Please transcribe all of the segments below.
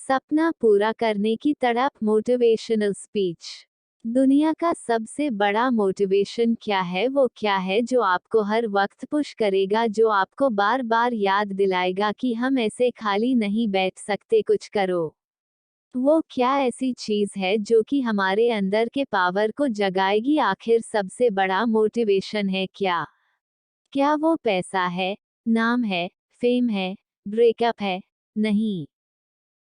सपना पूरा करने की तड़प, मोटिवेशनल स्पीच। दुनिया का सबसे बड़ा मोटिवेशन क्या है? वो क्या है जो आपको हर वक्त पुश करेगा, जो आपको बार बार याद दिलाएगा कि हम ऐसे खाली नहीं बैठ सकते, कुछ करो। वो क्या ऐसी चीज है जो कि हमारे अंदर के पावर को जगाएगी? आखिर सबसे बड़ा मोटिवेशन है क्या? क्या वो पैसा है, नाम है, फेम है, ब्रेकअप है? नहीं,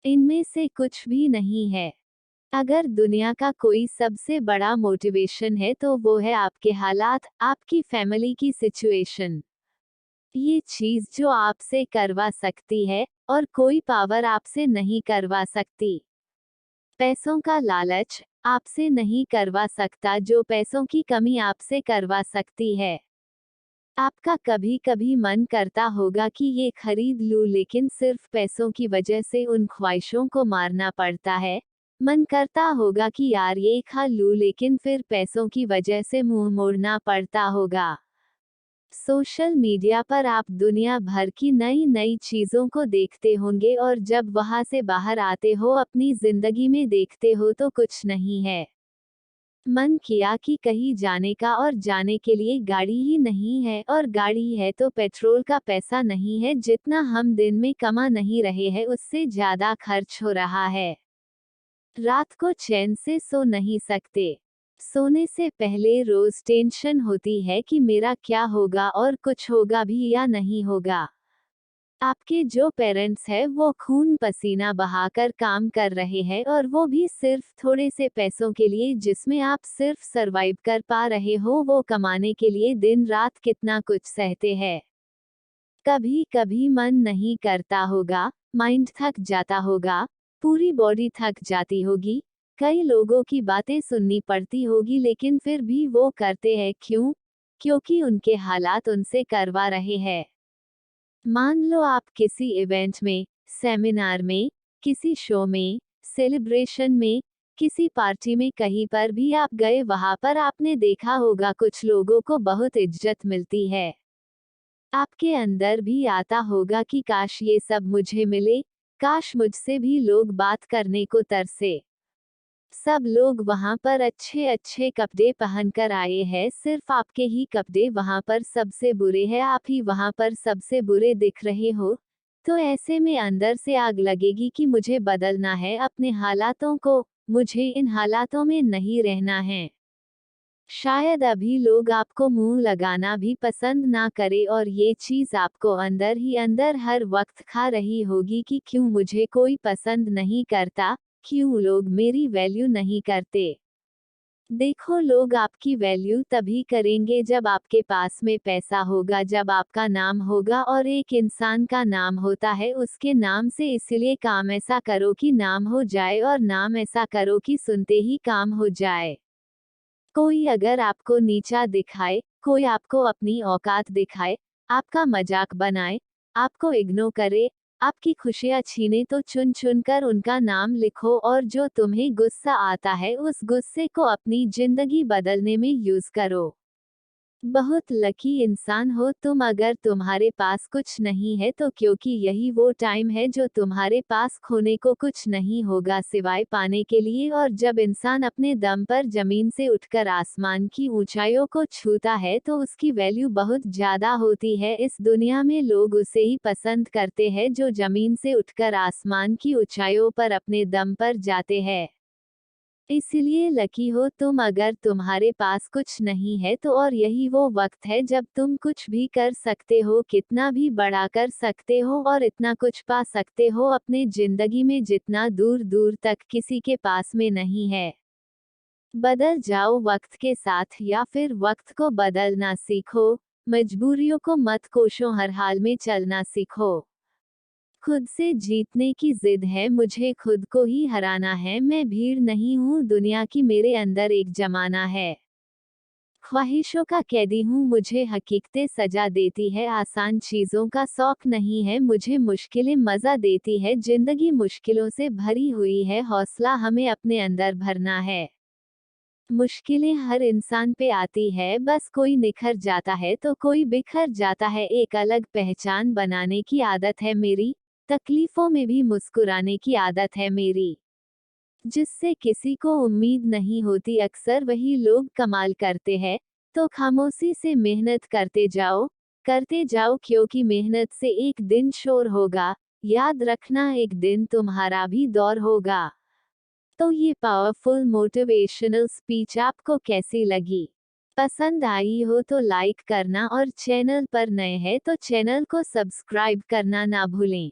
इनमें से कुछ भी नहीं है। अगर दुनिया का कोई सबसे बड़ा मोटिवेशन है तो वो है आपके हालात, आपकी फैमिली की सिचुएशन। ये चीज जो आपसे करवा सकती है और कोई पावर आपसे नहीं करवा सकती। पैसों का लालच आपसे नहीं करवा सकता जो पैसों की कमी आपसे करवा सकती है। आपका कभी कभी मन करता होगा कि ये खरीद लूं, लेकिन सिर्फ पैसों की वजह से उन ख्वाहिशों को मारना पड़ता है। मन करता होगा कि यार ये खा लूं, लेकिन फिर पैसों की वजह से मुंह मोड़ना पड़ता होगा। सोशल मीडिया पर आप दुनिया भर की नई नई चीजों को देखते होंगे और जब वहां से बाहर आते हो, अपनी जिंदगी में देखते हो तो कुछ नहीं है। मन किया कि कहीं जाने का और जाने के लिए गाड़ी ही नहीं है, और गाड़ी है तो पेट्रोल का पैसा नहीं है। जितना हम दिन में कमा नहीं रहे हैं उससे ज्यादा खर्च हो रहा है। रात को चैन से सो नहीं सकते। सोने से पहले रोज टेंशन होती है कि मेरा क्या होगा और कुछ होगा भी या नहीं होगा। आपके जो पेरेंट्स हैं वो खून पसीना बहाकर काम कर रहे हैं, और वो भी सिर्फ थोड़े से पैसों के लिए, जिसमें आप सिर्फ सरवाइव कर पा रहे हो। वो कमाने के लिए दिन रात कितना कुछ सहते हैं। कभी कभी मन नहीं करता होगा, माइंड थक जाता होगा, पूरी बॉडी थक जाती होगी, कई लोगों की बातें सुननी पड़ती होगी, लेकिन फिर भी वो करते हैं। क्यों? क्योंकि उनके हालात उनसे करवा रहे हैं। मान लो आप किसी इवेंट में, सेमिनार में, किसी शो में, सेलिब्रेशन में, किसी पार्टी में, कहीं पर भी आप गए, वहां पर आपने देखा होगा कुछ लोगों को बहुत इज्जत मिलती है। आपके अंदर भी आता होगा कि काश ये सब मुझे मिले, काश मुझसे भी लोग बात करने को तरसे। सब लोग वहां पर अच्छे अच्छे कपड़े पहनकर आए हैं, सिर्फ आपके ही कपड़े वहां पर सबसे बुरे हैं, आप ही वहां पर सबसे बुरे दिख रहे हो। तो ऐसे में अंदर से आग लगेगी कि मुझे बदलना है अपने हालातों को, मुझे इन हालातों में नहीं रहना है। शायद अभी लोग आपको मुंह लगाना भी पसंद ना करे, और ये चीज आपको अंदर ही अंदर हर वक्त खा रही होगी कि क्यों मुझे कोई पसंद नहीं करता, क्यों लोग मेरी वैल्यू नहीं करते। देखो, लोग आपकी वैल्यू तभी करेंगे जब आपके पास में पैसा होगा, जब आपका नाम होगा, और एक इंसान का नाम होता है उसके नाम से। इसलिए काम ऐसा करो कि नाम हो जाए, और नाम ऐसा करो कि सुनते ही काम हो जाए। कोई अगर आपको नीचा दिखाए, कोई आपको अपनी औकात दिखाए, आपका मजाक बनाए, आपको इग्नोर करे, आपकी खुशियां छीने, तो चुन चुन कर उनका नाम लिखो, और जो तुम्हें गुस्सा आता है उस गुस्से को अपनी जिंदगी बदलने में यूज करो। बहुत लकी इंसान हो तुम अगर तुम्हारे पास कुछ नहीं है तो, क्योंकि यही वो टाइम है जो तुम्हारे पास खोने को कुछ नहीं होगा सिवाय पाने के लिए। और जब इंसान अपने दम पर जमीन से उठकर आसमान की ऊंचाइयों को छूता है तो उसकी वैल्यू बहुत ज्यादा होती है। इस दुनिया में लोग उसे ही पसंद करते हैं जो जमीन से उठकर आसमान की ऊंचाइयों पर अपने दम पर जाते हैं। इसलिए लकी हो तुम अगर तुम्हारे पास कुछ नहीं है तो, और यही वो वक्त है जब तुम कुछ भी कर सकते हो, कितना भी बड़ा कर सकते हो, और इतना कुछ पा सकते हो अपने जिंदगी में जितना दूर दूर तक किसी के पास में नहीं है। बदल जाओ वक्त के साथ, या फिर वक्त को बदलना सीखो। मजबूरियों को मत कोसो, हर हाल में चलना सीखो। खुद से जीतने की जिद है, मुझे खुद को ही हराना है। मैं भीड़ नहीं हूँ दुनिया की, मेरे अंदर एक जमाना है। ख्वाहिशों का कैदी हूँ, मुझे हकीकतें सजा देती है। आसान चीजों का शौक नहीं है मुझे, मुश्किलें मजा देती है। जिंदगी मुश्किलों से भरी हुई है, हौसला हमें अपने अंदर भरना है। मुश्किलें हर इंसान पे आती है, बस कोई निखर जाता है तो कोई बिखर जाता है। एक अलग पहचान बनाने की आदत है मेरी, तकलीफों में भी मुस्कुराने की आदत है मेरी, जिससे किसी को उम्मीद नहीं होती। अक्सर वही लोग कमाल करते हैं, तो खामोशी से मेहनत करते जाओ, क्योंकि मेहनत से एक दिन शोर होगा। याद रखना, एक दिन तुम्हारा भी दौर होगा। तो ये पावरफुल मोटिवेशनल स्पीच आपको कैसी लगी? पसंद आई हो तो लाइक करना, और चैनल पर नए हैं तो चैनल को सब्सक्राइब करना ना भूलें।